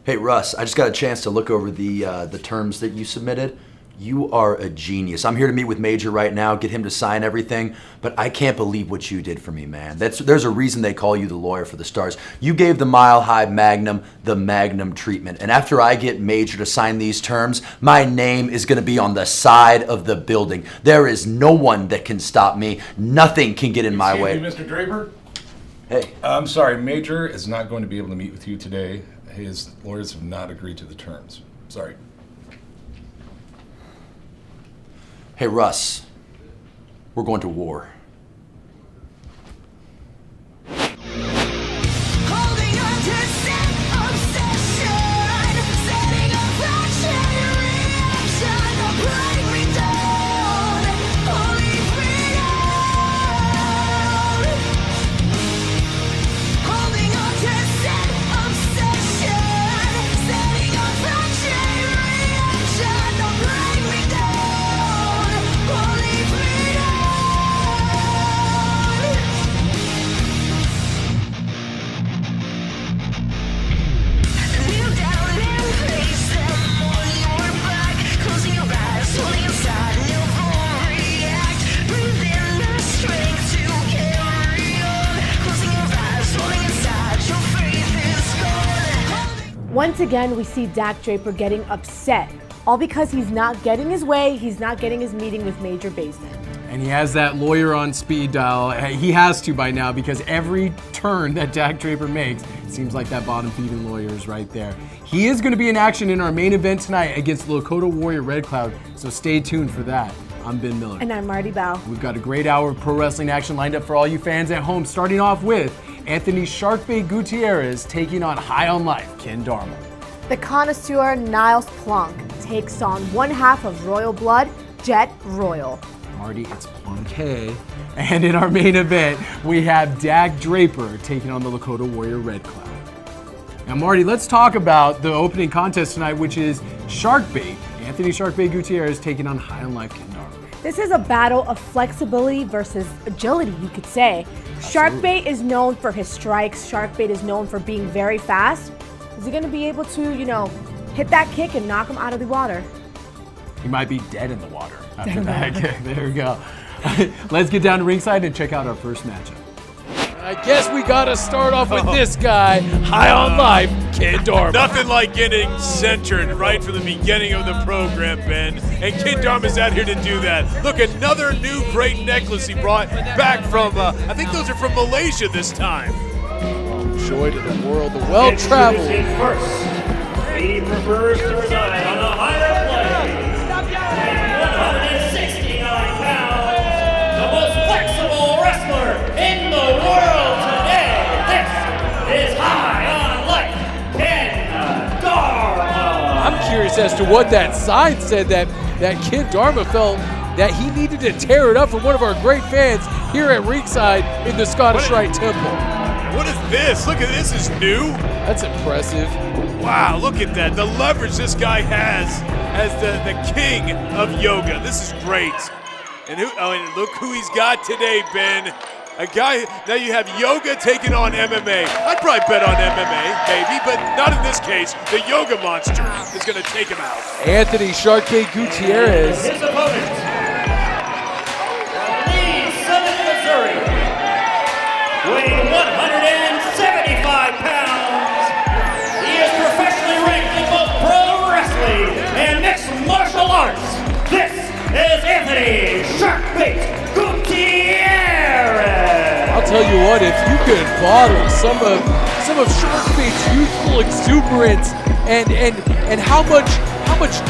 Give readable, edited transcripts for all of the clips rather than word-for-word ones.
Hey, Russ, I just got a chance to look over the terms that you submitted. You are a genius. I'm here to meet with Major right now, get him to sign everything, but I can't believe what you did for me, man. There's a reason they call you the lawyer for the stars. You gave the Mile High Magnum the Magnum treatment, and after I get Major to sign these terms, my name is going to be on the side of the building. There is no one that can stop me. Nothing can get in my way. Excuse me, Mr. Draper? Hey. I'm sorry, Major is not going to be able to meet with you today. His lawyers have not agreed to the terms. Sorry. Hey, Russ, we're going to war. Once again, we see Dak Draper getting upset, all because he's not getting his way, he's not getting his meeting with Major Basin. And he has that lawyer on speed dial. He has to by now because every turn that Dak Draper makes, it seems like that bottom feeding lawyer is right there. He is going to be in action in our main event tonight against Lakota Warrior Red Cloud, so stay tuned for that. I'm Ben Miller. And I'm Marty Bow. We've got a great hour of pro wrestling action lined up for all you fans at home, starting off with Anthony Sharkbait Gutierrez taking on High on Life, Ken Dharma. The Connoisseur Niles Plonk takes on one half of Royal Blood, Jet Royal. Marty, it's Plonk. And in our main event, we have Dak Draper taking on the Lakota Warrior Red Cloud. Now, Marty, let's talk about the opening contest tonight, which is Sharkbait. Anthony Sharkbait Gutierrez taking on High on Life, Ken Dharma. This is a battle of flexibility versus agility, you could say. Sharkbait is known for his strikes. Sharkbait is known for being very fast. Is he going to be able to, hit that kick and knock him out of the water? He might be dead in the water after that kick. There we go. Let's get down to ringside and check out our first matchup. I guess we got to start off with this guy, High on Life, Ken Dharma. Nothing like getting centered right from the beginning of the program, Ben. And Ken Dharma's out here to do that. Look, another new great necklace he brought back from, I think those are from Malaysia this time. Joy to the world, the well-traveled. First, he prefers to reside on a higher plane. 169 pounds, the most flexible wrestler in the world today. This is High on Life, Ken Dharma. I'm curious as to what that sign said that Ken Dharma felt that he needed to tear it up from one of our great fans here at ringside in the Scottish Rite Temple. What is this? Look at this, is new. That's impressive. Wow, look at that. The leverage this guy has as the king of yoga. This is great. And and look who he's got today, Ben. A guy, now you have yoga taking on MMA. I'd probably bet on MMA, maybe, but not in this case. The yoga monster is going to take him out. Anthony Sharkbait Gutierrez. His opponent, from Lee Summit, Missouri, weighing 175 pounds. He is professionally ranked in both pro wrestling and mixed martial arts. This is Anthony Sharkbait Gutierrez. I'll tell you what, if you could bottle some of Sharkbait's youthful exuberance and how much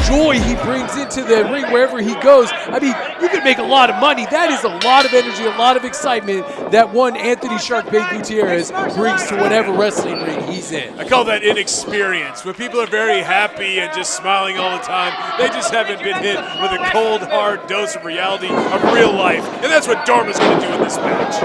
joy he brings into the ring wherever he goes, I mean, you could make a lot of money. That is a lot of energy, a lot of excitement that one Anthony Sharkbait Gutierrez brings to whatever wrestling ring he's in. I call that inexperience. When people are very happy and just smiling all the time, they just haven't been hit with a cold, hard dose of reality of real life. And that's what Dharma's going to do in this match.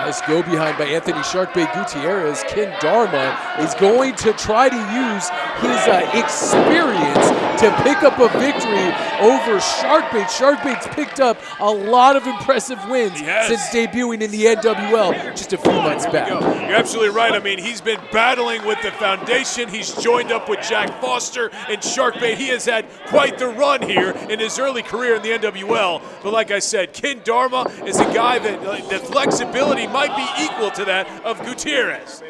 Nice go behind by Anthony Sharkbait Gutierrez. Ken Dharma is going to try to use his experience to pick up a victory over Sharkbait. Sharkbait's picked up a lot of impressive wins since debuting in the NWL just a few months back. You're absolutely right. I mean, he's been battling with the foundation. He's joined up with Jack Foster and Sharkbait. He has had quite the run here in his early career in the NWL. But like I said, Ken Dharma is a guy that the flexibility might be equal to that of Gutierrez.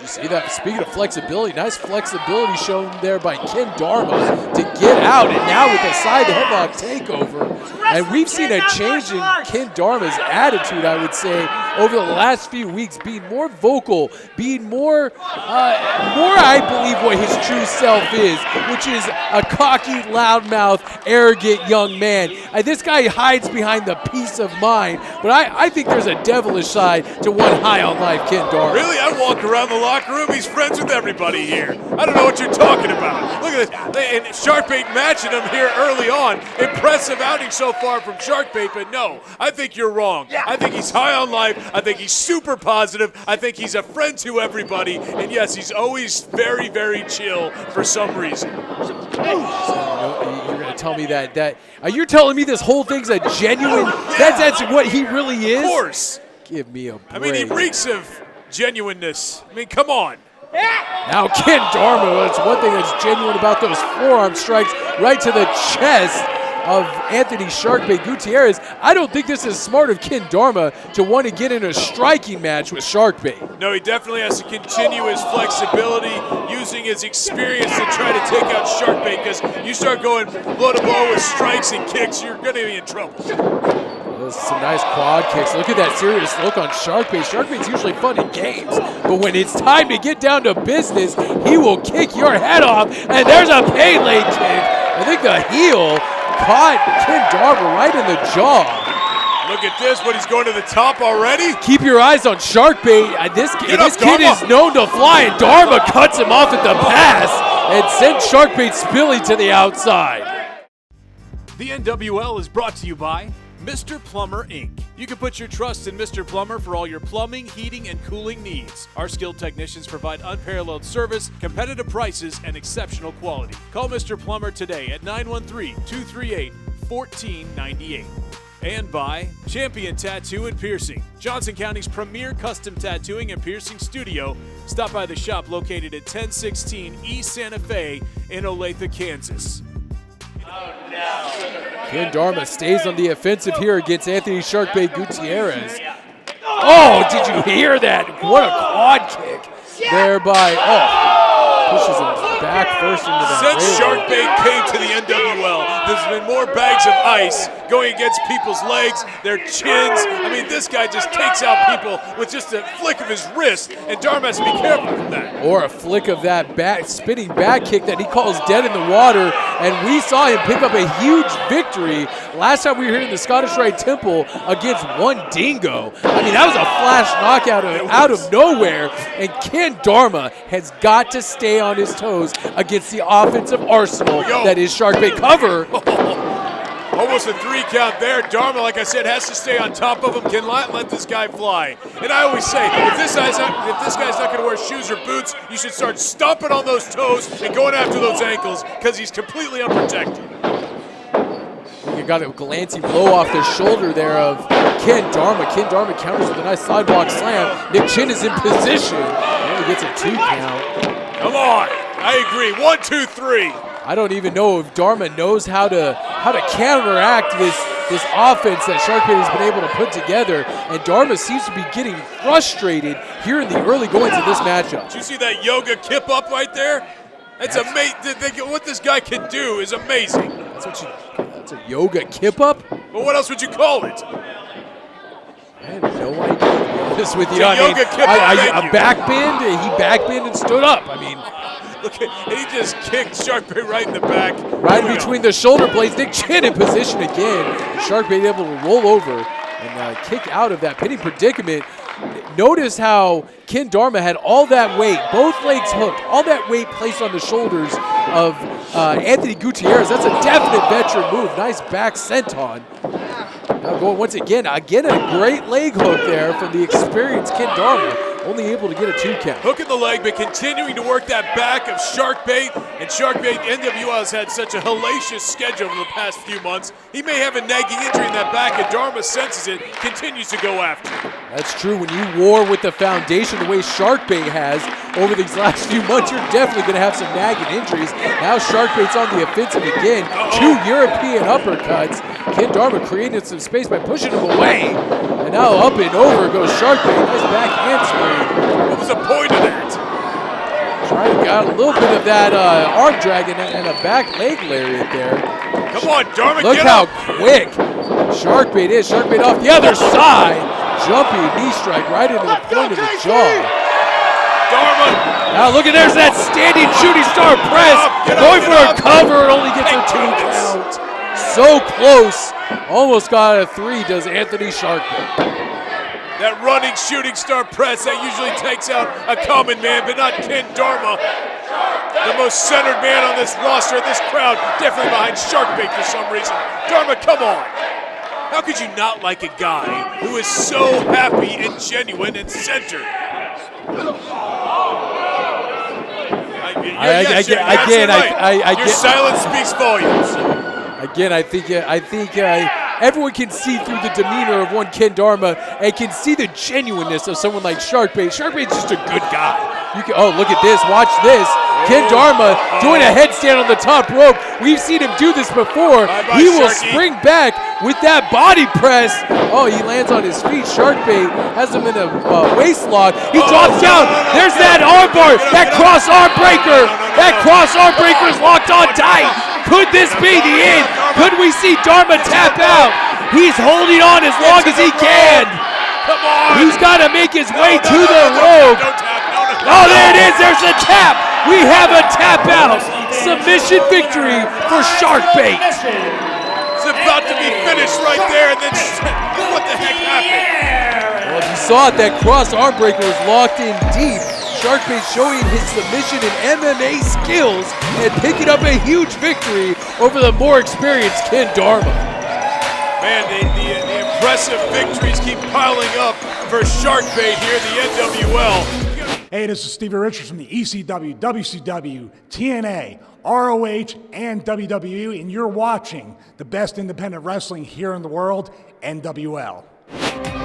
You see that? Speaking of flexibility, nice flexibility shown there by Ken Dharma to get out, and now with the side headlock takeover. And we've seen a change in Ken Dharma's attitude, I would say, over the last few weeks, being more vocal, being more, I believe, what his true self is, which is a cocky, loudmouth, arrogant young man. This guy hides behind the peace of mind, but I think there's a devilish side to one high on life Ken Dharma. Really? I walk around the locker room, he's friends with everybody here. I don't know what you're talking about. Look at this. And Sharkbait matching him here early on. Impressive outing so far from Sharkbait, but no, I think you're wrong. I think he's high on life. I think he's super positive. I think he's a friend to everybody. And yes, he's always very, very chill for some reason. You're going to tell me that you're telling me this whole thing's a genuine, that's what he really is? Of course. Give me a break. I mean, he reeks of genuineness. I mean, come on. Now Ken Dharma, that's one thing that's genuine about those forearm strikes right to the chest of Anthony Sharkbait Gutierrez. I don't think this is smart of Ken Dharma to want to get in a striking match with Sharkbait. No, he definitely has to continue his flexibility, using his experience to try to take out Sharkbait, because you start going blow to blow with strikes and kicks, you're going to be in trouble. Those are some nice quad kicks. Look at that serious look on Sharkbait. Sharkbait's usually fun in games, but when it's time to get down to business, he will kick your head off, and there's a Pele kick. I think the heel caught Ken Dharma right in the jaw. Look at this, but he's going to the top already. Keep your eyes on Sharkbait. This kid is known to fly, and Dharma cuts him off at the pass and sends Sharkbait spilling to the outside. The NWL is brought to you by Mr. Plumber, Inc. You can put your trust in Mr. Plumber for all your plumbing, heating, and cooling needs. Our skilled technicians provide unparalleled service, competitive prices, and exceptional quality. Call Mr. Plumber today at 913-238-1498. And by Champion Tattoo and Piercing, Johnson County's premier custom tattooing and piercing studio. Stop by the shop located at 1016 East Santa Fe in Olathe, Kansas. Ken Dharma stays on the offensive here against Anthony Sharkbait Gutierrez. Oh, did you hear that? What a quad kick there by, pushes him back first into the Since Sharkbait came to the NWL, there's been more bags of ice going against people's legs, their chins. I mean, this guy just takes out people with just a flick of his wrist, and Dharma has to be careful from that. Or a flick of that spinning back kick that he calls dead in the water, and we saw him pick up a huge victory last time we were here in the Scottish Rite Temple against one Dingo. I mean, that was a flash knockout out of nowhere, and Ken Dharma has got to stay on his toes against the offensive arsenal that is Sharkbait. Cover. Almost a 3 count there. Dharma, like I said, has to stay on top of him, cannot let this guy fly. And I always say, if this guy's not going to wear shoes or boots, you should start stomping on those toes and going after those ankles, because he's completely unprotected. You got a glancing blow off the shoulder there of Ken Dharma. Ken Dharma counters with a nice sidewalk slam. Nick Chin is in position. He only gets a 2 count. Come on. I agree. 1, 2, 3. I don't even know if Dharma knows how to counteract this offense that Sharkbait has been able to put together, and Dharma seems to be getting frustrated here in the early goings of this matchup. Did you see that yoga kip up right there? That's amazing. What this guy can do is amazing. That's a yoga kip up? But what else would you call it? I have no idea. This with you. A yoga kip up. A back bend. He back bend and stood up. I mean, look, he just kicked Sharkbait right in the back. Right between the shoulder blades. Nick Chin in position again. Sharkbait able to roll over and kick out of that pinning predicament. Notice how Ken Dharma had all that weight, both legs hooked, all that weight placed on the shoulders of Anthony Gutierrez. That's a definite veteran move. Nice back senton. Now going once again a great leg hook there from the experienced Ken Dharma. only able to get a 2 count. Hook in the leg, but continuing to work that back of Sharkbait. And Sharkbait, NWL has had such a hellacious schedule over the past few months. He may have a nagging injury in that back, and Dharma senses it, continues to go after him. That's true. When you war with the foundation the way Sharkbait has over these last few months, you're definitely going to have some nagging injuries. Now Sharkbait's on the offensive again. 2 European uppercuts. Ken Dharma created some space by pushing him away. And now up and over goes Sharkbait. Nice back handspring. What was the point of that? Got a little bit of that arm drag and a back leg lariat there. Come on, Dharma, Look get how up. quick Sharkbait is. Sharkbait off the other side. Jumping knee strike right into the point of the jaw. Dharma. Now look at there's that standing shooting star press. Going for a cover, only gets a 2 count. So close. Almost got a 3 does Anthony Sharkbait. That running shooting star press that usually takes out a common man, but not Ken Dharma. The most centered man on this roster, this crowd, definitely behind Sharkbait for some reason. Dharma, come on. How could you not like a guy who is so happy and genuine and centered? Your silence speaks volumes. Again, I think everyone can see through the demeanor of one Ken Dharma and can see the genuineness of someone like Sharkbait. Sharkbait's just a good guy. Oh, look at this. Watch this. Ken Dharma doing a headstand on the top rope. We've seen him do this before. He will spring back with that body press. Oh, he lands on his feet. Sharkbait has him in a waist lock. He drops down. There's that arm bar. That cross arm breaker. That cross arm breaker is locked on tight. Could this be the end? Could we see Dharma tap out? He's holding on as long as he can. Come on. He's got to make his way to the rope. Oh, there it is. There's a tap. We have a tap out. Submission victory for Sharkbait. It's about to be finished right there, and then what the heck happened? Well, if you saw it, that cross arm breaker was locked in deep. Sharkbait showing his submission and MMA skills and picking up a huge victory over the more experienced Ken Dharma. Man, the impressive victories keep piling up for Sharkbait here in the NWL. Hey, this is Stevie Richards from the ECW, WCW, TNA, ROH, and WWE, and you're watching the best independent wrestling here in the world, NWL.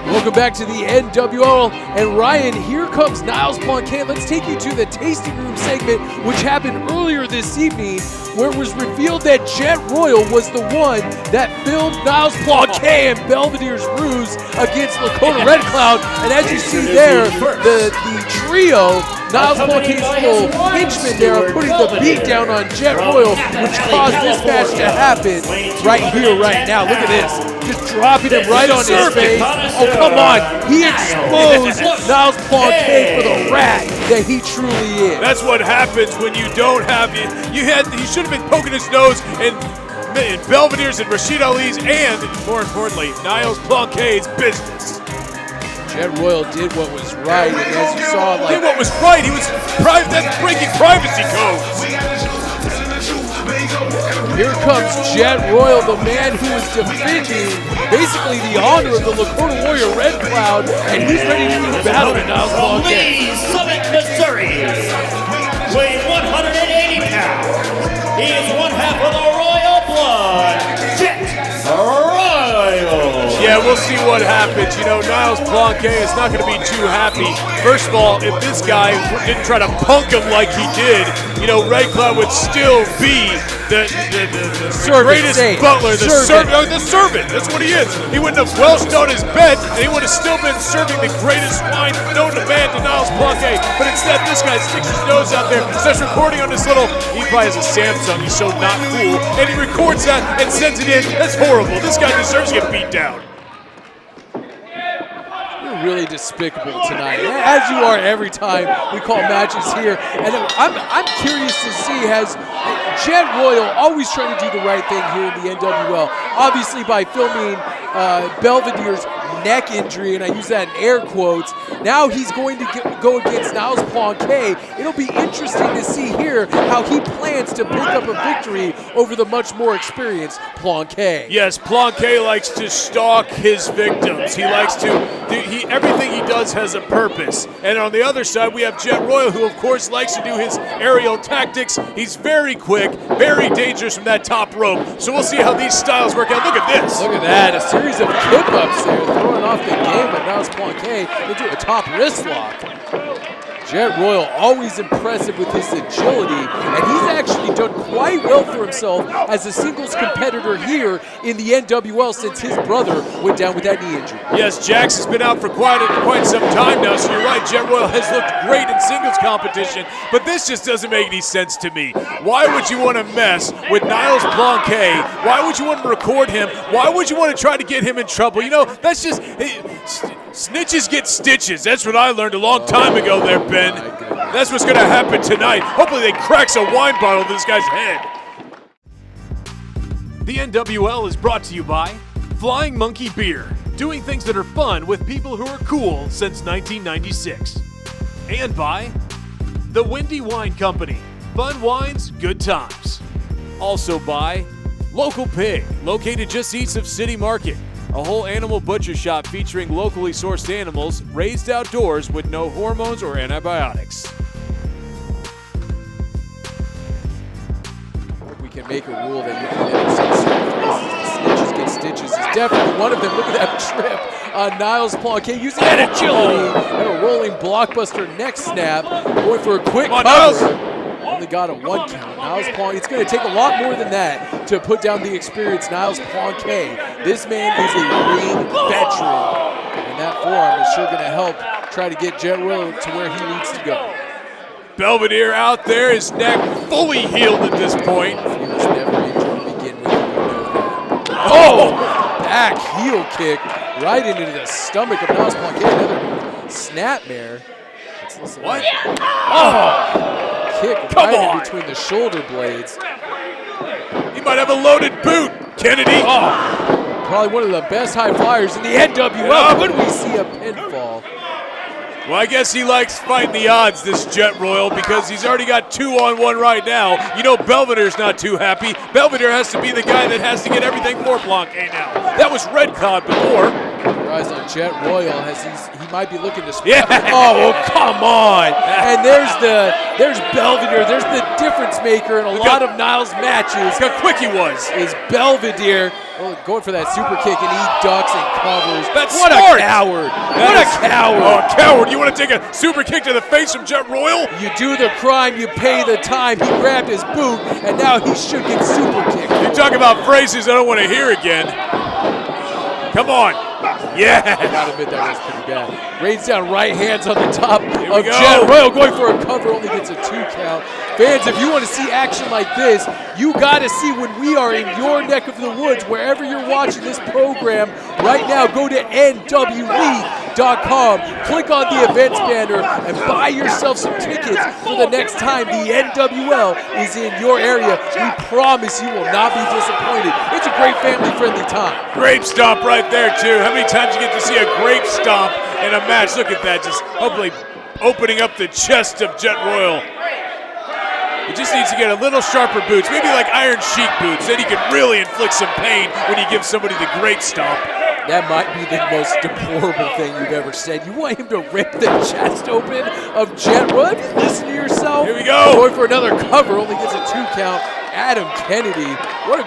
Welcome back to the NWL, and Ryan, here comes Niles Plonk. Let's take you to the tasting room segment, which happened earlier this evening, where it was revealed that Jet Royal was the one that filmed Niles Plonk and Belvedere's ruse against Lakota Red Cloud. And as you see there, the trio, Niles Plunk's little henchman there, are putting the beat down on Jet Royal, which caused this match to happen right here, right now. Look at this. Just dropping him right on his face. Oh, come on. He exposed Niles Plonk for the rat that he truly is. That's what happens when you don't have it. He should have been poking his nose in Belvedere's and Rashid Ali's and, more importantly, Niles Plunk's business. Jet Royal did what was right, and as you saw, did what was right. He was that's breaking privacy codes. Here comes Jet Royal, the man who is defending basically the honor of the Lakota Warrior Red Cloud, and he's ready to do battle to Niles Plonk. Lee Summit, Missouri, weighing 180 pounds. He is one half of the Royal Blood, Jet Royal. Yeah, we'll see what happens. You know, Niles Plonk is not going to be too happy. First of all, if this guy didn't try to punk him like he did, you know, Red Cloud would still be the greatest butler, the servant. That's what he is. He wouldn't have welched on his bed, and he would have still been serving the greatest wine known to man to Niles Plonk. But instead, this guy sticks his nose out there, starts recording on this little, he probably has a Samsung, he's so not cool, and he records that and sends it in. That's horrible. This guy deserves to get beat down. Really despicable tonight, as you are every time we call matches here. And I'm curious to see, has Jet Royal always trying to do the right thing here in the NWL? Obviously by filming Belvedere's neck injury, and I use that in air quotes. Now he's going to go against Niles Plonk. It'll be interesting to see here how he plans to pick up a victory over the much more experienced Plonk. Yes, Plonk likes to stalk his victims. He likes to everything he does has a purpose. And on the other side, we have Jet Royal, who of course likes to do his aerial tactics. He's very quick, very dangerous from that top rope. So we'll see how these styles work out. Look at this. Look at that, a series of kip-ups there, throwing off the game, but now it's Plonk into a top wrist lock. Jet Royal always impressive with his agility, and he's actually done quite well for himself as a singles competitor here in the NWL since his brother went down with that knee injury. Yes, Jax has been out for quite some time now, so you're right, Jet Royal has looked great in singles competition, but this just doesn't make any sense to me. Why would you want to mess with Niles Plonk? Why would you want to record him? Why would you want to try to get him in trouble? You know, that's just... snitches get stitches. That's what I learned a long time ago there, Ben. That's what's going to happen tonight. Hopefully they cracks a wine bottle to this guy's head. The NWL is brought to you by Flying Monkey Beer, doing things that are fun with people who are cool since 1996. And by the Windy Wine Company, fun wines, good times. Also by Local Pig, located just east of City Market. A whole animal butcher shop featuring locally sourced animals raised outdoors with no hormones or antibiotics. We can make a rule that you can never say snitches get stitches is definitely one of them. Look at that trip on Niles Plonk using that agility and a rolling blockbuster neck snap, going for a quick cover. Only got a 1 count. Niles Plonk, it's going to take a lot more than that to put down the experienced Niles Plonk. This man is a ring veteran, and that forearm is sure going to help try to get Jet Royal to where he needs to go. Belvedere out there, his neck fully healed at this point. He was never injured to begin with, you know that. Oh! Back heel kick right into the stomach of Niles Plonk. Another snapmare. Let's listen. What? Oh! Kick right in between the shoulder blades. He might have a loaded boot, Kennedy. Oh, probably one of the best high flyers in the NWL. When we see a pinfall. Well, I guess he likes fighting the odds, this Jet Royal, because he's already got 2-on-1 right now. You know Belvedere's not too happy. Belvedere has to be the guy that has to get everything for Plonk now. That was Red Cod before. Your eyes on Jet Royal as he might be looking to scrap. Yeah. Oh, come on. And there's Belvedere. There's the difference maker in a lot of Niles matches. Look how quick he was. Is Belvedere going for that super kick, and he ducks and covers. That's what smart. A coward. What a coward. Oh, a coward. You want to take a super kick to the face from Jet Royal? You do the crime, you pay the time. He grabbed his boot, and now he should get super kicked. You talk about phrases I don't want to hear again. Come on. Yeah. I gotta admit that was pretty bad. Rains down right hands on the top of Jet Royal, going for a cover, only gets a 2 count. Fans, if you want to see action like this, you gotta see when we are in your neck of the woods, wherever you're watching this program. Right now, go to NWL.com, click on the events banner, and buy yourself some tickets for the next time the NWL is in your area. We promise you will not be disappointed. It's a great family-friendly time. Grape stomp right there, too. How many times you get to see a grape stomp in a match? Look at that, just hopefully opening up the chest of Jet Royal. He just needs to get a little sharper boots, maybe like Iron Sheik boots. Then he can really inflict some pain when he gives somebody the grape stomp. That might be the most deplorable thing you've ever said. You want him to rip the chest open of Jet Royal? Have you listened to yourself? Here we go. Going for another cover, only gets a 2 count. Adam Kennedy, what a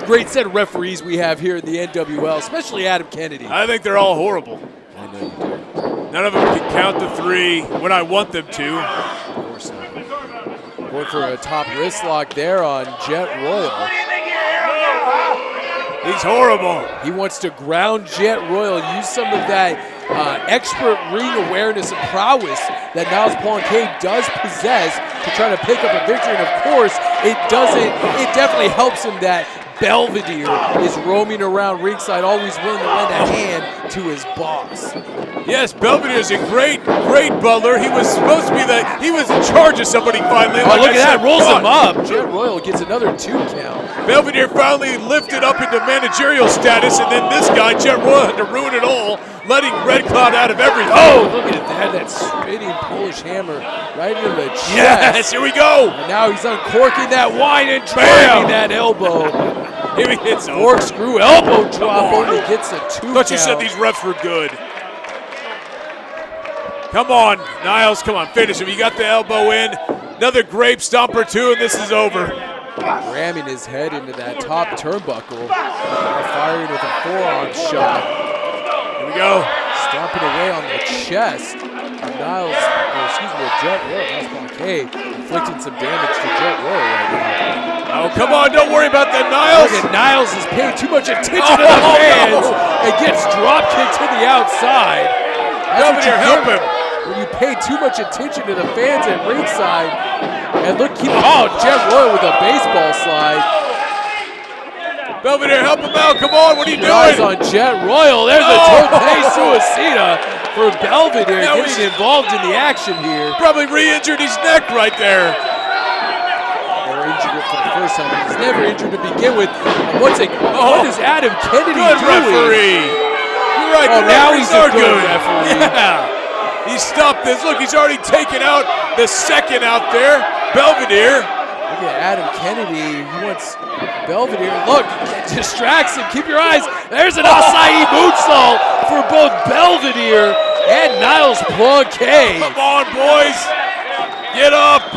great set of referees we have here in the NWL, especially Adam Kennedy. I think they're all horrible. I know you do. None of them can count the 3 when I want them to. Of course not. Going for a top wrist lock there on Jet Royal. He's horrible. He wants to ground Jet Royal, use some of that expert ring awareness and prowess that Niles Plonk does possess to try to pick up a victory. And of course, it definitely helps him that Belvedere is roaming around ringside, always willing to lend a hand to his boss. Yes, Belvedere is in great great, Butler. He was supposed to be he was in charge of somebody finally. Oh, look at that, rolls him up. Jet Royal gets another 2 count. Belvedere finally lifted up into managerial status, and then this guy, Jet Royal, had to ruin it all, letting Red Cloud out of everything. Oh, look at that spinning Polish hammer right into the chest. Yes, here we go. And now he's uncorking that wine and driving that elbow. Here he hits Corkscrew elbow drop, only gets a 2 Thought you said these refs were good. Come on, Niles, come on, finish him. You got the elbow in. Another grape stomp or 2, and this is over. Ramming his head into that top turnbuckle. Firing with a forearm shot. Here we go. Stomping away on the chest. Niles, Jet Royal, Niles Plonk inflicting some damage to Jet Royal right now. Oh, come on, don't worry about that, Niles. Look at Niles is paying too much attention to the fans and gets drop kicked to the outside. Belvedere, help him. When you pay too much attention to the fans at ringside. And look, Jet Royal with a baseball slide. Belvedere, help him out. Come on, what are you doing? Eyes on Jet Royal. There's a tope suicida for Belvedere getting involved in the action here. Probably re-injured his neck right there. Never injured it for the first time. He's never injured to begin with. And what is Adam Kennedy good doing? Referee. You're right. Oh, now he's a good referee. Yeah. He stopped this. Look, he's already taken out the second out there. Belvedere. Look at Adam Kennedy. He wants Belvedere. Look, distracts him. Keep your eyes. There's an acai moonsault for both Belvedere and Niles Plonk. Come on, boys. Get up.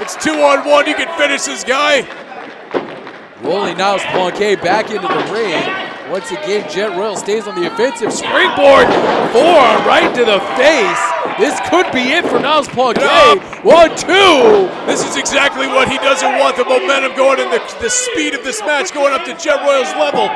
It's 2-on-1. You can finish this guy. Rolling Niles Plonk back into the ring. Once again, Jet Royal stays on the offensive. Springboard forearm right into the face. This could be it for Niles Plonk. 1-2. This is exactly what he doesn't want. The momentum going and the speed of this match going up to Jet Royal's level.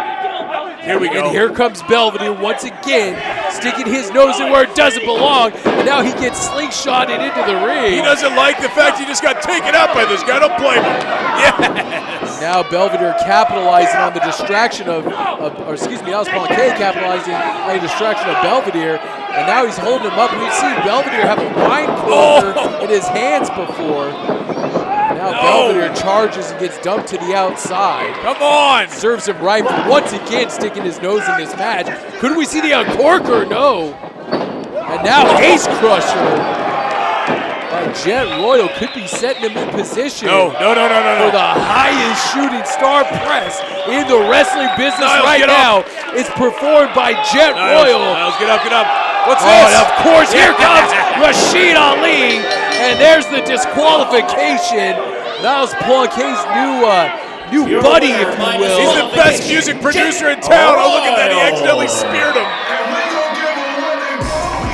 Here we go. And here comes Belvedere once again, sticking his nose in where it doesn't belong. And now he gets slingshotted into the ring. He doesn't like the fact he just got taken out by this guy. Don't blame him. Yes. Now Belvedere capitalizing on the distraction Niles Plonk capitalizing on the distraction of Belvedere. And now he's holding him up. We've seen Belvedere have a wine cooler in his hands before. Now Belvedere charges and gets dumped to the outside. Come on! Serves him right for once again sticking his nose in this match. Could we see the uncorker? No. And now Ace Crusher by Jet Royal could be setting him in position. No. For the highest shooting star press in the wrestling business Niles, now. It's performed by Jet Royal. Niles, get up. What's this? And of course, here comes Rashid Ali. And there's the disqualification. Niles Plonk's new buddy, if you will. He's the best music producer in town. Oh, look at that. He accidentally speared him.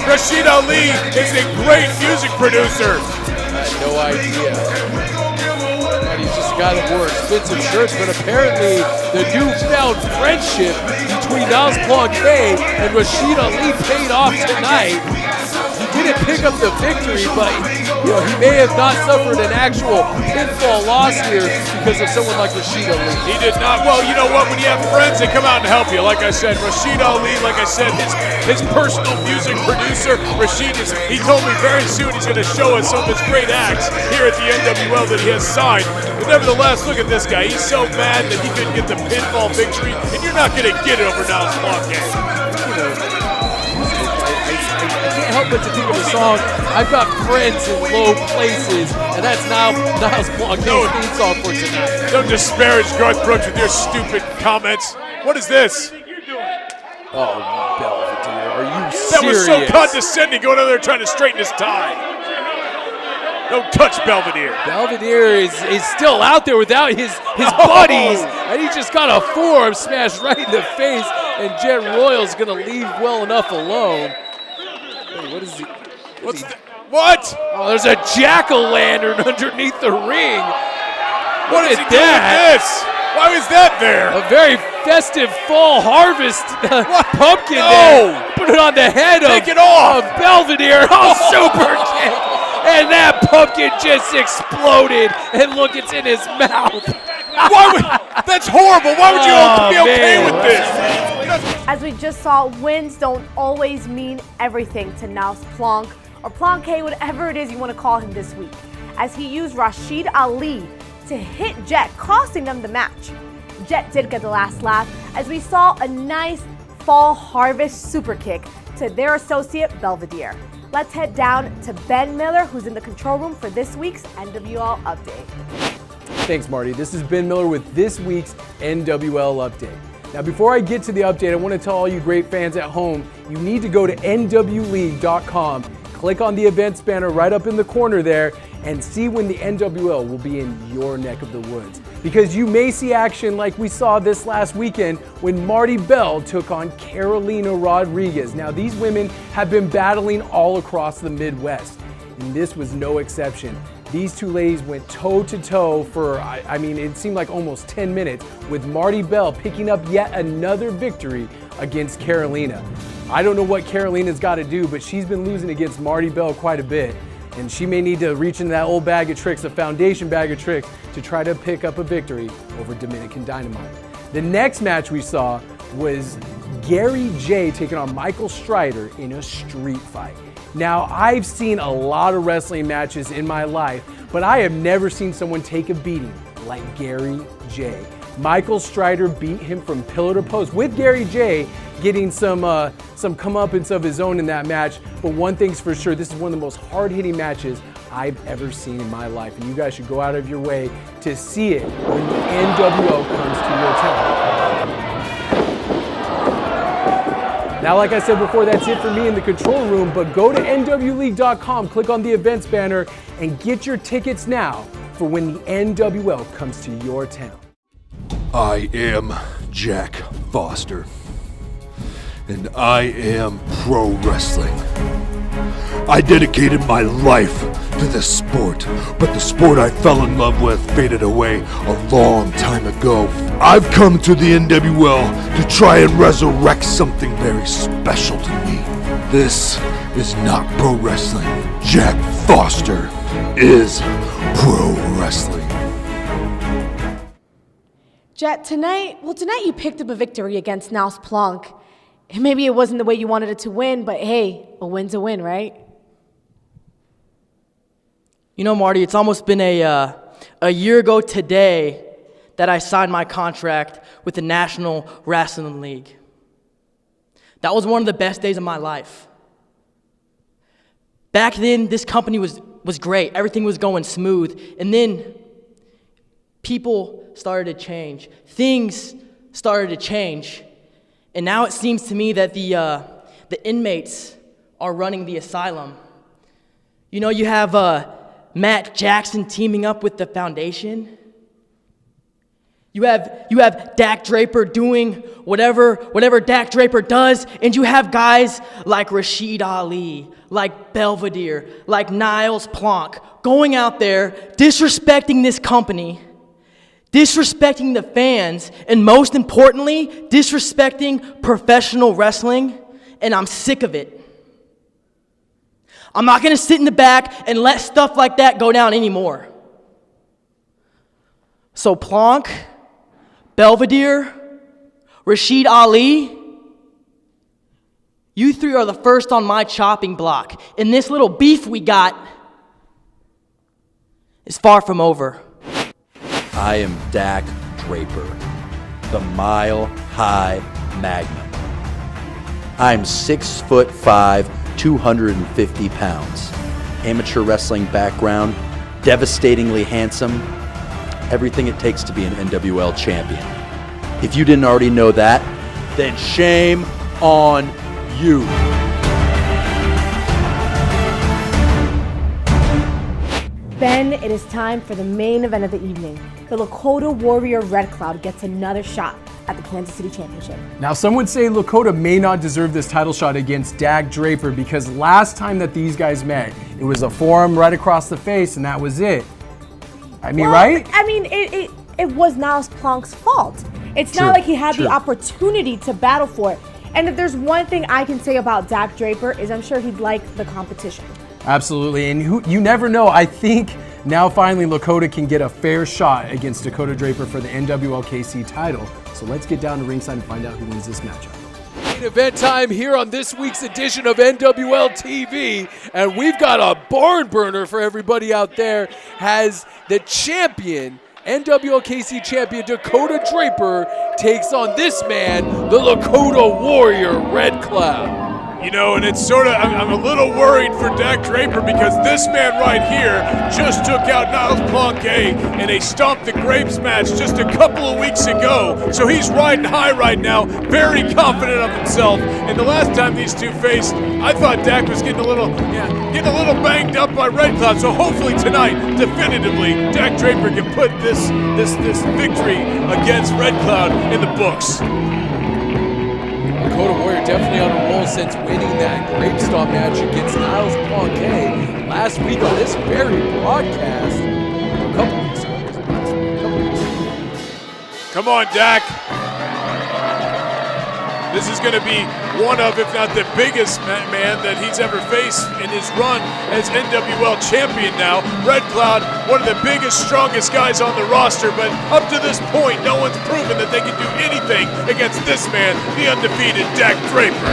Rashid Ali is a great music producer. I had no idea. And he's just a guy that wore expensive shirts, but apparently the newfound friendship between Niles Plonk and Rashid Ali paid off tonight. He didn't pick up the victory, but he may have not suffered an actual pinfall loss here because of someone like Rashid Ali. He did not. Well, you know what? When you have friends, they come out and help you. Like I said, Rashid Ali, like I said, his personal music producer, he told me very soon he's going to show us some of his great acts here at the NWL that he has signed. But nevertheless, look at this guy. He's so mad that he couldn't get the pinfall victory, and you're not going to get it over Niles Plonk. I can't help but to think of a song, I've Got Friends in Low Places, and that's Niles Plonk's theme song for tonight. Don't disparage Garth Brooks with your stupid comments. What is this? Oh, Belvedere, are you serious? That was so condescending going over there trying to straighten his tie. Don't touch Belvedere. Belvedere is still out there without his buddies, and he just got a forearm smashed right in the face, and Jet Royal's going to leave well enough alone. Hey, what is he? What? Oh, there's a jack-o'-lantern underneath the ring. What is he doing with this? Why was that there? A very festive fall harvest pumpkin there. Put it on the head of Belvedere. Oh, super kick. And that pumpkin just exploded. And look, it's in his mouth. That's horrible. Why would you be okay with this? As we just saw, wins don't always mean everything to Niles Plonk. or Plonk, whatever it is you want to call him this week, as he used Rashid Ali to hit Jet, costing them the match. Jet did get the last laugh as we saw a nice fall harvest super kick to their associate Belvedere. Let's head down to Ben Miller, who's in the control room for this week's NWL update. Thanks, Marty. This is Ben Miller with this week's NWL update. Now, before I get to the update, I want to tell all you great fans at home, you need to go to nwleague.com, click on the events banner right up in the corner there, and see when the NWL will be in your neck of the woods. Because you may see action like we saw this last weekend when Marty Bell took on Carolina Rodriguez. Now, these women have been battling all across the Midwest, and this was no exception. These two ladies went toe-to-toe for, I mean, it seemed like almost 10 minutes, with Marty Bell picking up yet another victory against Carolina. I don't know what Carolina's got to do, but she's been losing against Marty Bell quite a bit. And she may need to reach into that old bag of tricks, a foundation bag of tricks, to try to pick up a victory over Dominican Dynamite. The next match we saw was Gary J taking on Michael Strider in a street fight. Now, I've seen a lot of wrestling matches in my life, but I have never seen someone take a beating like Gary J. Michael Strider beat him from pillar to post, with Gary J getting some comeuppance of his own in that match. But one thing's for sure, this is one of the most hard-hitting matches I've ever seen in my life, and you guys should go out of your way to see it when the NWO comes to your town. Now, like I said before, that's it for me in the control room, but go to nwleague.com, click on the events banner, and get your tickets now for when the NWL comes to your town. I am Jack Foster, and I am pro wrestling. I dedicated my life to this sport, but the sport I fell in love with faded away a long time ago. I've come to the NWL to try and resurrect something very special to me. This is not pro wrestling. Jack Foster is pro wrestling. Jet, tonight you picked up a victory against Niles Plonk. And maybe it wasn't the way you wanted it to win, but hey, a win's a win, right? You know, Marty, it's almost been a year ago today that I signed my contract with the National Wrestling League. That was one of the best days of my life. Back then, this company was great. Everything was going smooth. And then people started to change. Things started to change. And now it seems to me that the inmates are running the asylum. You know, you have Matt Jackson teaming up with the foundation. You have Dak Draper doing whatever Dak Draper does, and you have guys like Rashid Ali, like Belvedere, like Niles Plonk going out there disrespecting this company, disrespecting the fans, and most importantly, disrespecting professional wrestling, and I'm sick of it. I'm not going to sit in the back and let stuff like that go down anymore. So Plonk, Belvedere, Rashid Ali, you three are the first on my chopping block. And this little beef we got is far from over. I am Dak Draper, the Mile High Magnum. I'm 6'5", 250 pounds. Amateur wrestling background, devastatingly handsome, everything it takes to be an NWL champion. If you didn't already know that, then shame on you. Ben, it is time for the main event of the evening. The Lakota Warrior Red Cloud gets another shot at the Kansas City Championship. Now, some would say Lakota may not deserve this title shot against Dak Draper because last time that these guys met, it was a forearm right across the face, and that was it. Right? I mean, it was Niles Plonk's fault. It's not like he had the opportunity to battle for it. And if there's one thing I can say about Dak Draper is I'm sure he'd like the competition. Absolutely, and you never know. I think now finally Lakota can get a fair shot against Dakota Draper for the NWL KC title. So let's get down to ringside and find out who wins this matchup. main event time here on this week's edition of NWL TV, and we've got a barn burner for everybody out there. Has the champion, NWLKC champion Dakota Draper, takes on this man, the Lakota Warrior, Red Cloud. You know, and it's sort of, I'm a little worried for Dak Draper because this man right here just took out Niles Plonk in a Stomp the Grapes match just a couple of weeks ago. So he's riding high right now, very confident of himself. And the last time these two faced, I thought Dak was getting a little banged up by Red Cloud. So hopefully tonight, definitively, Dak Draper can put this victory against Red Cloud in the books. Lakota Warrior definitely on a roll since winning that Grape Stomp match against Niles Plonk last week on this very broadcast. A couple weeks ago. Come on, Dak. This is going to be one of, if not the biggest man that he's ever faced in his run as NWL champion now. Red Cloud, one of the biggest, strongest guys on the roster, but up to this point, no one's proven that they can do anything against this man, the undefeated Dak Draper.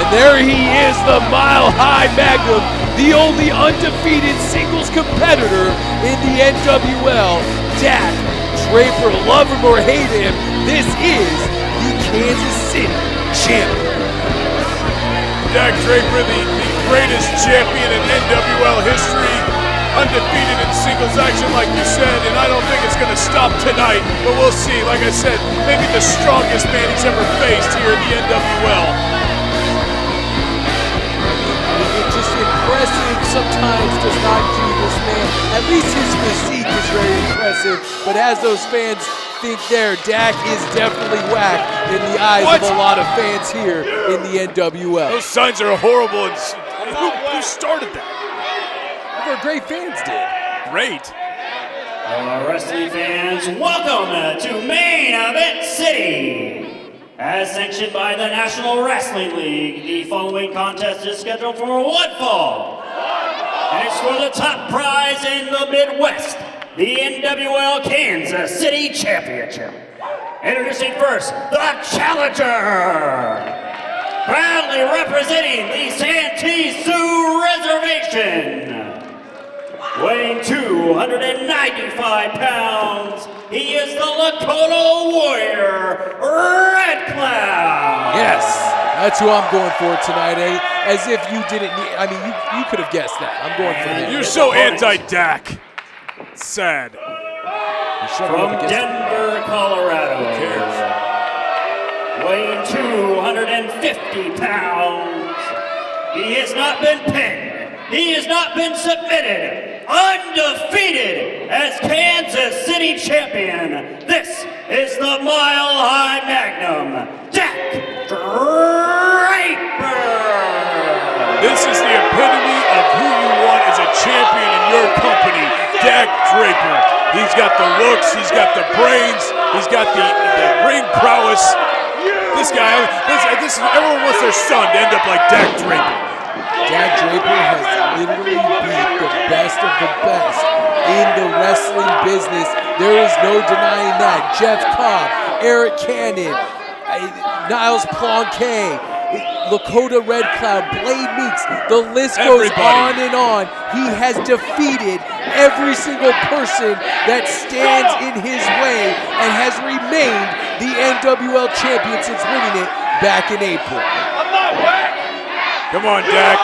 And there he is, the Mile High Magnum, the only undefeated singles competitor in the NWL. Dak Draper, love him or hate him, this is the Kansas City champion. Dak Draper, the greatest champion in NWL history, undefeated in singles action like you said, and I don't think it's going to stop tonight, but we'll see. Like I said, maybe the strongest man he's ever faced here in the NWL. It's just impressive sometimes does not do this man. At least his physique is very impressive, but as those fans think there, Dak is definitely whack in the eyes of a lot of fans here in the NWL. Those signs are horrible. And who started that? Our great fans did. Great. Wrestling fans, welcome to Main Event City. As sanctioned by the National Wrestling League, the following contest is scheduled for one fall. And it's for the top prize in the Midwest, the NWL Kansas City Championship. Introducing first, the challenger. Proudly representing the Santee Sioux Reservation. Weighing 295 pounds, he is the Lakota Warrior, Red Cloud. Yes, that's who I'm going for tonight, eh? As if you didn't need, I mean, you could have guessed that. I'm going for him. You're so anti-Dak. Sad. From Denver, Colorado. Who cares? Weighing 250 pounds. He has not been pinned. He has not been submitted. Undefeated as Kansas City champion. This is the Mile High Magnum, Dak Draper. This is the epitome of who you want as a champion in your company, Dak Draper. He's got the looks, he's got the brains, he's got the ring prowess. This guy, everyone wants their son to end up like Dak Draper. Dak Draper has literally beat the best of the best in the wrestling business. There is no denying that. Jeff Cobb, Eric Cannon, Niles Plonk, Lakota Red Cloud, Blade Meeks, the list goes on and on. He has defeated every single person that stands in his way and has remained the NWL champion since winning it back in April. Come on, Dak.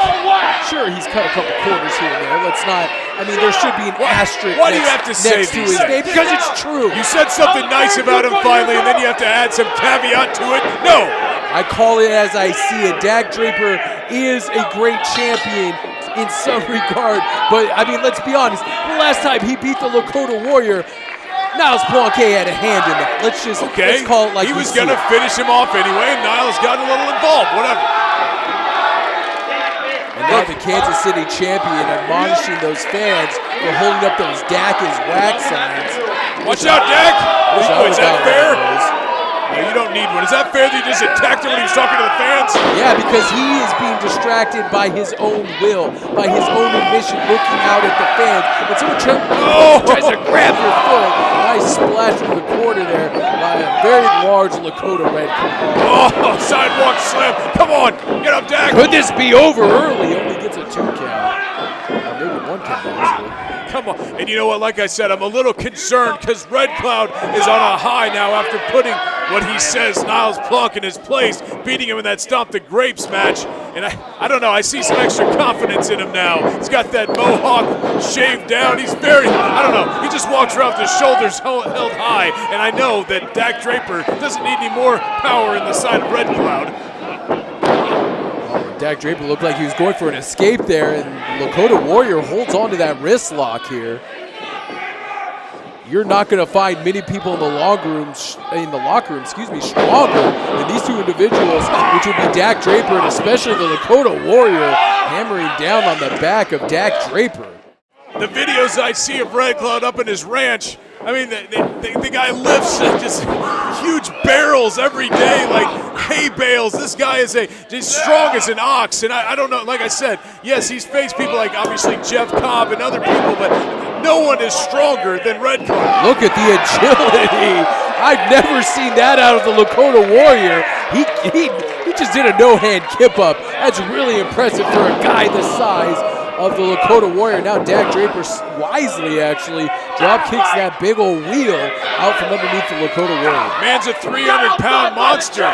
Sure, he's cut a couple quarters here and there. Let's not, I mean, there should be an asterisk Why do you have to say next to these his name. things? Because it's true. You said something nice about him finally, and then you have to add some caveat to it? No. I call it as I see it. Dak Draper is a great champion in some regard, but I mean, let's be honest. The last time he beat the Lakota Warrior, Niles Plonk had a hand in that. Let's call it like he was going to finish him off anyway, and Niles got a little involved. Whatever. And now the Kansas City champion admonishing those fans for holding up those Dak is whack signs. Watch out, Dak! Is that fair? No, you don't need one. Is that fair that he just attacked him when he was talking to the fans? Yeah, because he is being distracted by his own will, by his own admission, looking out at the fans. When someone tries to grab your foot, nice splash from the corner there by a very large Lakota Red Cloud. Oh, sidewalk slam. Come on, get up, Dak. Could this be over early? Only gets a 2 count. Maybe 1 count, actually. Come on. And you know what? Like I said, I'm a little concerned because Red Cloud is on a high now after putting what he says Niles Plonk in his place, beating him in that Stomp the Grapes match. And I don't know. I see some extra confidence in him now. He's got that mohawk shaved down. He's very, I don't know. He just walks around with his shoulders held high. And I know that Dak Draper doesn't need any more power in the side of Red Cloud. Dak Draper looked like he was going for an escape there, and Lakota Warrior holds on to that wrist lock here. You're not going to find many people in the locker room, stronger than these two individuals, which would be Dak Draper and especially the Lakota Warrior hammering down on the back of Dak Draper. The videos I see of Red Cloud up in his ranch, I mean, the guy lifts just huge barrels every day, like hay bales. This guy is as strong as an ox, and I don't know, like I said, yes, he's faced people like obviously Jeff Cobb and other people, but no one is stronger than Red Cloud. Look at the agility. I've never seen that out of the Lakota Warrior. He just did a no-hand kip-up. That's really impressive for a guy the size of the Lakota Warrior. Now Dak Draper wisely actually drop kicks that big old wheel out from underneath the Lakota Warrior. Man's a 300-pound monster,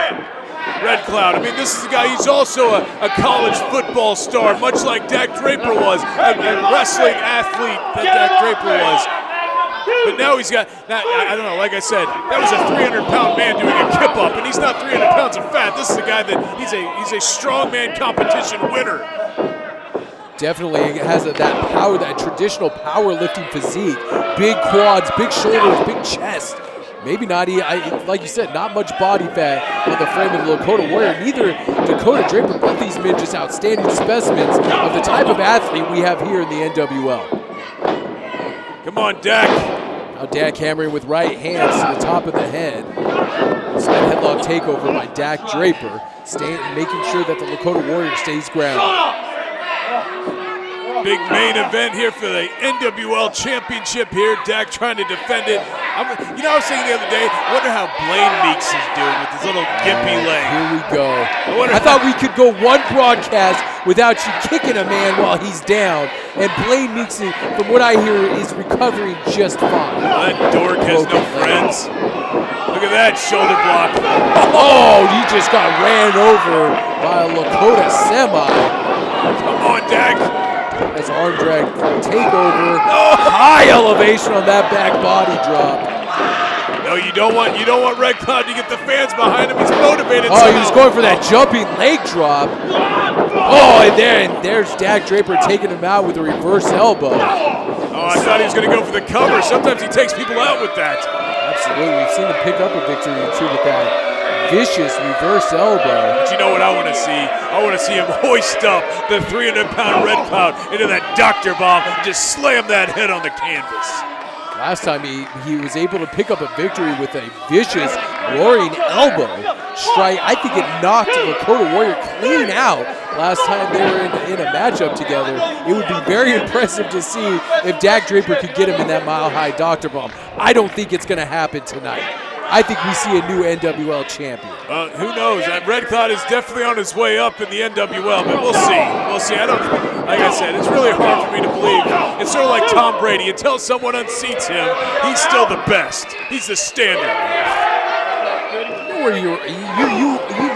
Red Cloud. I mean, this is a guy, he's also a college football star, much like Dak Draper was, a wrestling athlete that Dak Draper was. But now he's got, I don't know, like I said, that was a 300-pound man doing a kip-up, and he's not 300 pounds of fat. This is a guy that, he's a strongman competition winner. Definitely has that power, that traditional powerlifting physique. Big quads, big shoulders, big chest. Maybe not, like you said, not much body fat on the frame of the Lakota Warrior. Neither Dakota Draper, both these men just outstanding specimens of the type of athlete we have here in the NWL. Come on, Dak. Now Dak hammering with right hands to the top of the head. Side headlock takeover by Dak Draper, making sure that the Lakota Warrior stays grounded. Big main event here for the NWL Championship here. Dak trying to defend it. I was thinking the other day, I wonder how Blaine Meeks is doing with his little gimpy leg. Here we go. I thought we could go one broadcast without you kicking a man while he's down. And Blaine Meeks, from what I hear, is recovering just fine. Well, that dork has no friends. Look at that shoulder block. Oh, he just got ran over by a Lakota semi. Come on, Dak. As arm drag takeover. High elevation on that back body drop. No, you don't want Red Cloud to get the fans behind him. He's motivated. Oh, he was going for that jumping leg drop. Oh, and there's Dak Draper taking him out with a reverse elbow. Oh, I thought he was going to go for the cover. Sometimes he takes people out with that. Absolutely. We've seen him pick up a victory or two with that vicious reverse elbow. But you know what I want to see? I want to see him hoist up the 300-pound Red Cloud into that Dr. Bomb and just slam that head on the canvas. Last time he was able to pick up a victory with a vicious roaring elbow strike. I think it knocked Lakota Warrior clean out last time they were in a matchup together. It would be very impressive to see if Dak Draper could get him in that mile-high Dr. Bomb. I don't think it's going to happen tonight. I think we see a new NWL champion. Who knows? Red Cloud is definitely on his way up in the NWL, but we'll see. We'll see. Like I said, it's really hard for me to believe. It's sort of like Tom Brady. Until someone unseats him, he's still the best. He's the standard. You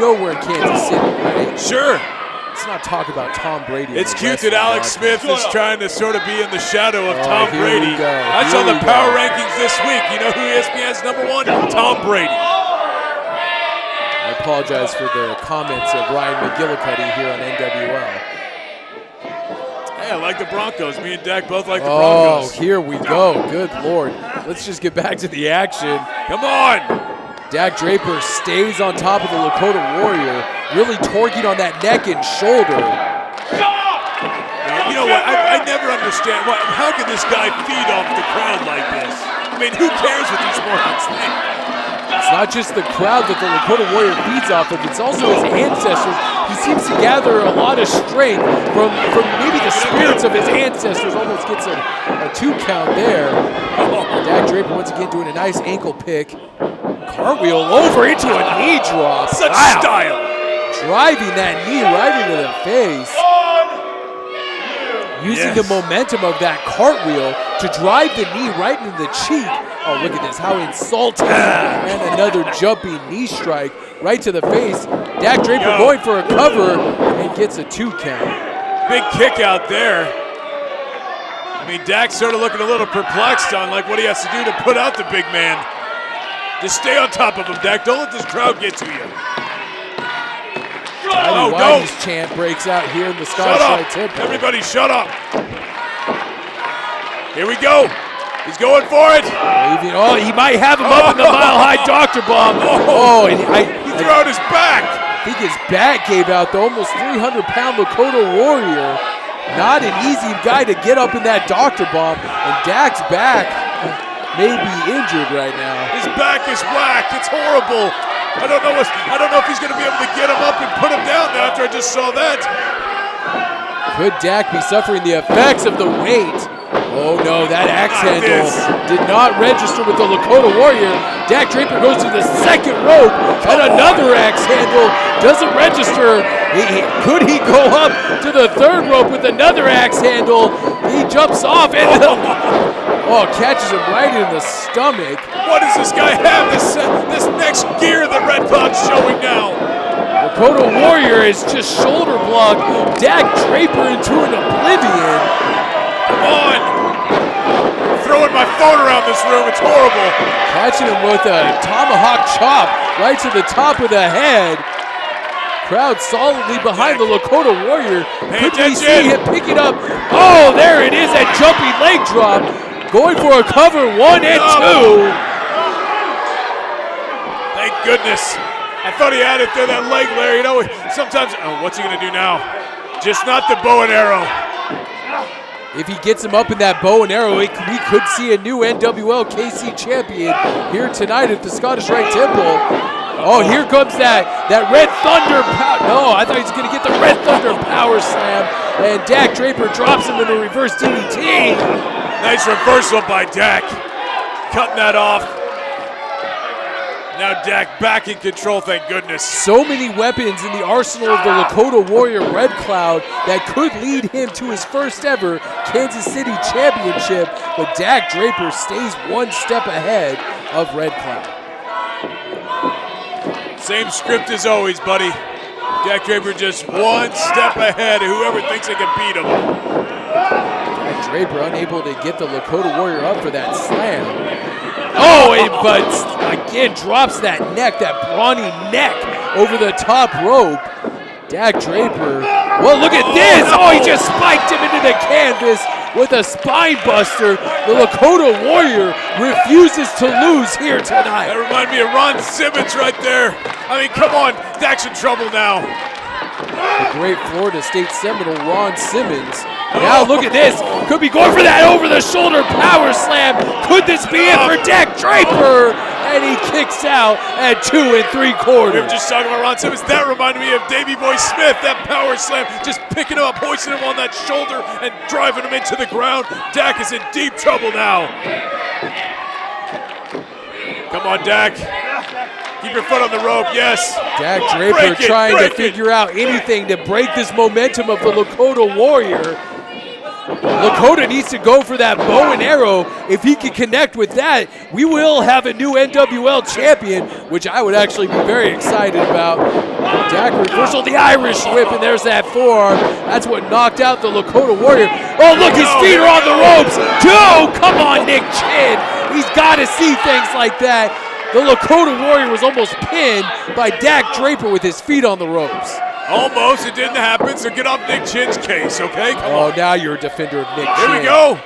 know we're in Kansas City, right? Sure. Let's not talk about Tom Brady. It's cute that Alex Smith is trying to sort of be in the shadow of Tom Brady. That's on the power rankings this week. You know who ESPN's #1? Tom Brady. I apologize for the comments of Ryan McGillicuddy here on NWL. Hey, I like the Broncos. Me and Dak both like the Broncos. Oh, here we go. Good Lord. Let's just get back to the action. Come on. Dak Draper stays on top of the Lakota Warrior, really torquing on that neck and shoulder. You know what? I never understand. How can this guy feed off the crowd like this? I mean, who cares what these morons think? It's not just the crowd that the Lakota Warrior feeds off of, it's also his ancestors. He seems to gather a lot of strength from maybe the spirits of his ancestors. Almost gets a 2 count there. Dak Draper once again doing a nice ankle pick. Cartwheel over into a knee drop. Such style. Driving that knee right into the face. Using the momentum of that cartwheel to drive the knee right into the cheek. Oh, look at this, how insulting. And another jumping knee strike right to the face. Dak Draper going for a cover and gets a 2 count. Big kick out there. I mean, Dak's sort of looking a little perplexed on like what he has to do to put out the big man. Just stay on top of him, Dak. Don't let this crowd get to you. Oh, no. Chant breaks out here in the Scottish Rite Temple. Everybody shut up. Here we go. He's going for it. Oh, he might have him up in the mile-high Dr. Bomb. Oh, and he threw out his back. I think his back gave out. The almost 300-pound Lakota Warrior. Not an easy guy to get up in that Dr. Bomb. And Dak's back may be injured right now. His back is whacked. It's horrible. I don't know if he's going to be able to get him up and put him down after I just saw that. Could Dak be suffering the effects of the weight? Oh no, that axe handle did not register with the Lakota Warrior. Dak Draper goes to the second rope, and another axe handle doesn't register. Could he go up to the third rope with another axe handle? He jumps off and catches him right in the stomach. What does this guy have? This next gear that Red Cloud's showing now. Lakota Warrior is just shoulder blocked Dak Draper into an oblivion. Come on. Throwing my phone around this room, it's horrible. Catching him with a tomahawk chop right to the top of the head. Crowd solidly behind the Lakota Warrior. Could we see him picking up? Oh, there it is, that jumping leg drop. Going for a cover, 1 and 2. Thank goodness. I thought he had it there, that leg, Larry. You know, sometimes, what's he going to do now? Just not the bow and arrow. If he gets him up in that bow and arrow, we could see a new NWL KC champion here tonight at the Scottish Rite Temple. Oh, here comes that Red Thunder power. No, I thought he was going to get the Red Thunder power slam. And Dak Draper drops him in a reverse DDT. Nice reversal by Dak. Cutting that off. Now Dak back in control, thank goodness. So many weapons in the arsenal of the Lakota Warrior Red Cloud that could lead him to his first ever Kansas City championship, but Dak Draper stays 1 step ahead of Red Cloud. Same script as always, buddy. Dak Draper just 1 step ahead of whoever thinks they can beat him. Dak Draper unable to get the Lakota Warrior up for that slam. Oh, but again drops that neck, that brawny neck over the top rope. Dak Draper, well, look at this. Oh, he just spiked him into the canvas with a spine buster. The Lakota Warrior refuses to lose here tonight. That reminded me of Ron Simmons right there. I mean, come on, Dak's in trouble now. The great Florida State Seminole, Ron Simmons. Now look at this. Could be going for that over-the-shoulder power slam. Could this be it for Dak Draper? And he kicks out at 2 3/4. We were just talking about Ron Simmons. That reminded me of Davey Boy Smith. That power slam, just picking him up, hoisting him on that shoulder, and driving him into the ground. Dak is in deep trouble now. Come on, Dak. Keep your foot on the rope, yes. Dak Draper trying to figure out anything to break this momentum of the Lakota Warrior. Lakota needs to go for that bow and arrow. If he can connect with that, we will have a new NWL champion, which I would actually be very excited about. Dak reversal, the Irish whip, and there's that forearm. That's what knocked out the Lakota Warrior. Oh, look, his feet are on the ropes. Come on, Nick Chin. He's got to see things like that. The Lakota Warrior was almost pinned by Dak Draper with his feet on the ropes. Almost, it didn't happen, so get off Nick Chin's case, okay? Come on. Now you're a defender of Nick Chin. Here we go.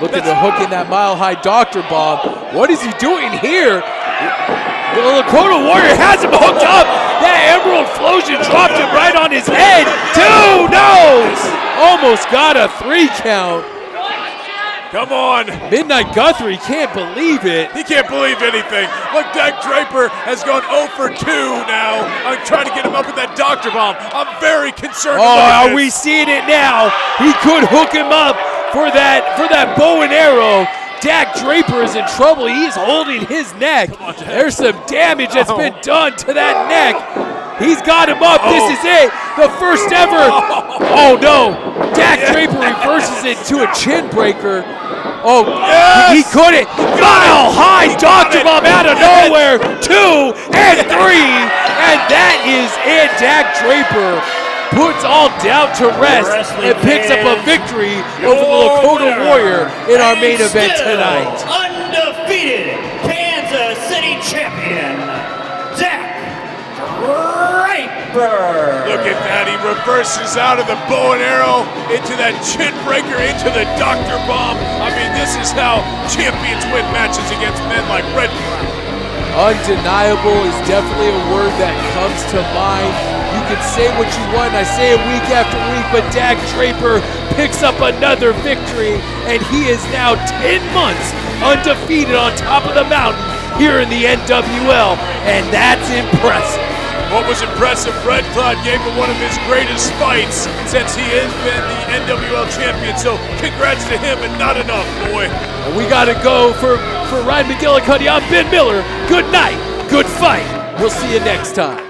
Look at the hook in that mile-high Dr. Bomb. What is he doing here? The Lakota Warrior has him hooked up. That Emerald Flosion dropped him right on his head. 2, no! Almost got a 3 count. Come on. Midnight Guthrie can't believe it. He can't believe anything. Look, Dak Draper has gone 0 for 2 now. I'm trying to get him up with that doctor bomb. I'm very concerned about are we this. seeing it now? He could hook him up for that bow and arrow. Dak Draper is in trouble. He's holding his neck. There's some damage that's been done to that neck. He's got him up. This is it. The first ever. Oh, no. Dak Draper reverses it to a chin breaker. Oh, he couldn't. Mile high Dr. Bomb out of nowhere. 2 and 3. And that is it. Dak Draper puts all doubt to rest and picks up a victory over the Lakota Warrior in our main event tonight. Undefeated Kansas City champion, Dak Draper. Look at that. He reverses out of the bow and arrow into that chin breaker, into the doctor bomb. I mean, this is how champions win matches against men like Red Cloud. Undeniable is definitely a word that comes to mind. You can say what you want, I say it week after week, but Dak Draper picks up another victory, and he is now 10 months undefeated on top of the mountain here in the NWL, and that's impressive. What was impressive, Red Cloud gave him one of his greatest fights since he has been the NWL champion, so congrats to him, and not enough, boy. And we got to go for Ryan McGillicuddy. I'm Ben Miller. Good night, good fight. We'll see you next time.